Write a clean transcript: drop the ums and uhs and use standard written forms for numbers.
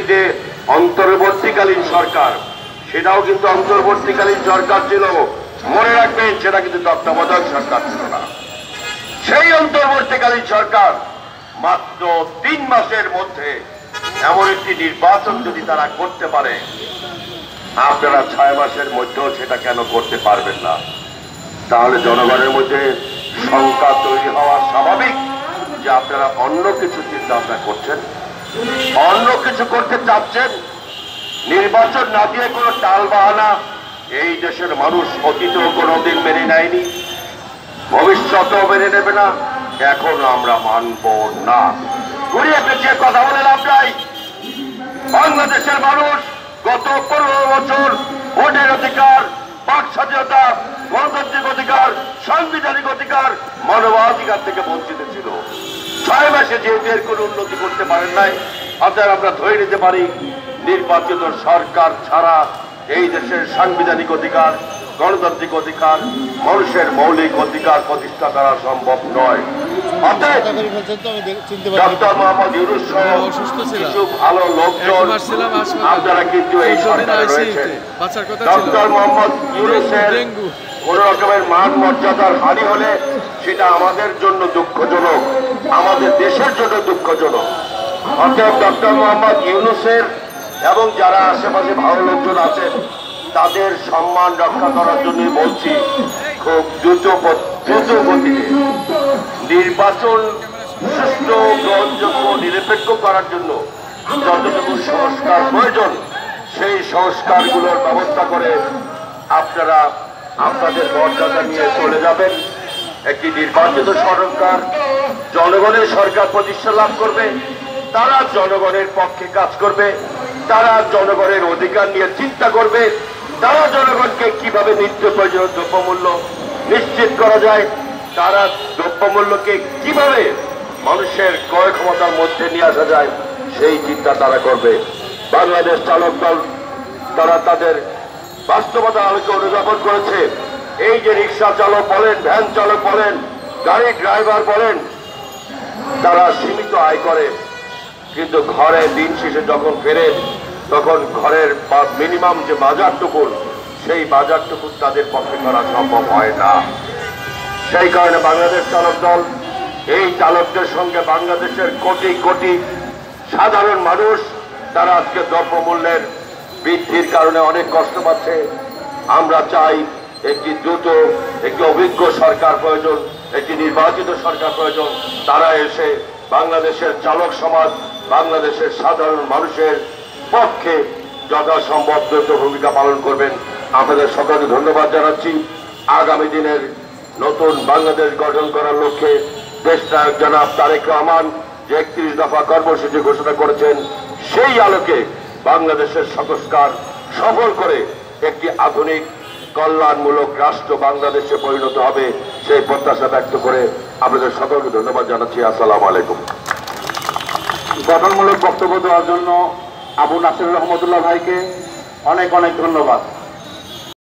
যে অন্তর্বর্তীকালীন সরকার, সেটাও কিন্তু অন্তর্বর্তীকালীন সরকার ছিল। মনে রাখবেন, সেটা কিন্তু তত্ত্বাবধায়ক সরকার ছিল না। সেই অন্তর্বর্তীকালীন সরকার মাত্র 3 মাসের মধ্যে এমন একটি নির্বাচন যদি তারা করতে পারে, আপনারা 6 মাসের মধ্যেও সেটা কেন করতে পারবেন না? তাহলে জনগণের মধ্যে শঙ্কা তৈরি হওয়া স্বাভাবিক যে আপনারা অন্য কিছু চিন্তা ভাবনা করছেন, অন্য কিছু করতে চাচ্ছেন। নির্বাচন না দিয়ে কোনো টাল বাহানা এই দেশের মানুষ অতীতেও কোনোদিন মেনে নেয়নি, ভবিষ্যতেও মেনে নেবে না, এখন আমরা মানব না। ঘুরিয়ে পেঁচিয়ে কথা বলে লাভ নাই। বাংলাদেশের মানুষ গত 15 বছর ভোটের অধিকার, বাক স্বাধীনতা, গণতান্ত্রিক অধিকার, সাংবিধানিক অধিকার, মানবাধিকার থেকে বঞ্চিত ছিল। 6 মাসে যেহেতু এর কোনো উন্নতি করতে পারেন নাই, অতএব আমরা ধরে নিতে পারি নির্বাচিত সরকার ছাড়া এই দেশের সাংবিধানিক অধিকার, গণতান্ত্রিক অধিকার, মানুষের মৌলিক অধিকার প্রতিষ্ঠা করা সম্ভব নয়। ডক্টর মোহাম্মদ ইউনূস সহ কিছু ভালো লোকজন আপনারা কিন্তু এই সরকারে রয়েছেন। ডক্টর মোহাম্মদ ইউনূসের কোন রকমের মান মর্যাদার হানি হলে সেটা আমাদের জন্য দুঃখজনক, আমাদের দেশের জন্য দুঃখজনক। অতএব ডক্টর মোহাম্মদ ইউনূসের এবং যারা আশেপাশে ভালো লোকজন আছেন তাদের সম্মান রক্ষা করার জন্য বলছি, খুব দ্রুত গতিতে নির্বাচন সুষ্ঠু, গ্রহণযোগ্য, নিরপেক্ষ করার জন্য যতটুকু সংস্কার প্রয়োজন সেই সংস্কারগুলোর ব্যবস্থা করে আপনারা আপনাদের মর্যাদা নিয়ে চলে যাবেন। একটি নির্বাচিত সরকার, জনগণের সরকার প্রতিষ্ঠা লাভ করবে। তারা জনগণের পক্ষে কাজ করবে, তারা জনগণের অধিকার নিয়ে চিন্তা করবে, তারা জনগণকে কিভাবে নিত্য প্রয়োজনীয় দ্রব্যমূল্য নিশ্চিত করা যায়, তারা দ্রব্যমূল্যকে কিভাবে মানুষের ক্রয় ক্ষমতার মধ্যে নিয়ে আসা যায় সেই চিন্তা তারা করবে। বাংলাদেশ চালক দল তারা তাদের বাস্তবতা আলোকে অনুধাবন করেছে। এই যে রিক্সা চালক বলেন, ভ্যান চালক বলেন, গাড়ি ড্রাইভার বলেন, তারা সীমিত আয় করে, কিন্তু ঘরে দিন শেষে যখন ফেরে তখন ঘরের মিনিমাম যে বাজারটুকু, সেই বাজারটুকু তাদের পক্ষে করা সম্ভব হয় না। সেই কারণে বাংলাদেশ চালক দল এই চালকদের সঙ্গে বাংলাদেশের কোটি কোটি সাধারণ মানুষ, তারা আজকে দ্রব্যমূল্যের বৃদ্ধির কারণে অনেক কষ্ট পাচ্ছে। আমরা চাই একটি দ্রুত, একটি অভিজ্ঞ সরকার প্রয়োজন, একটি নির্বাচিত সরকার প্রয়োজন। তারা এসে বাংলাদেশের চালক সমাজ, বাংলাদেশের সাধারণ মানুষের পক্ষে যথাসম্ভব দ্রুত ভূমিকা পালন করবেন। আপনাদের সকলকে ধন্যবাদ জানাচ্ছি। আগামী দিনের নতুন বাংলাদেশ গঠন করার লক্ষ্যে দেশনায়ক জনাব তারেক রহমান যে 31 দফা কর্মসূচি ঘোষণা করেছেন, সেই আলোকে বাংলাদেশের সংস্কার সফল করে একটি আধুনিক কল্যাণমূলক রাষ্ট্র বাংলাদেশে পরিণত হবে, সেই প্রত্যাশা ব্যক্ত করে আপনাদের সকলকে ধন্যবাদ জানাচ্ছি। আসসালামু আলাইকুম। গঠনমূলক বক্তব্য দেওয়ার জন্য আবু নাসির রহমতুল্লাহ ভাইকে অনেক অনেক ধন্যবাদ।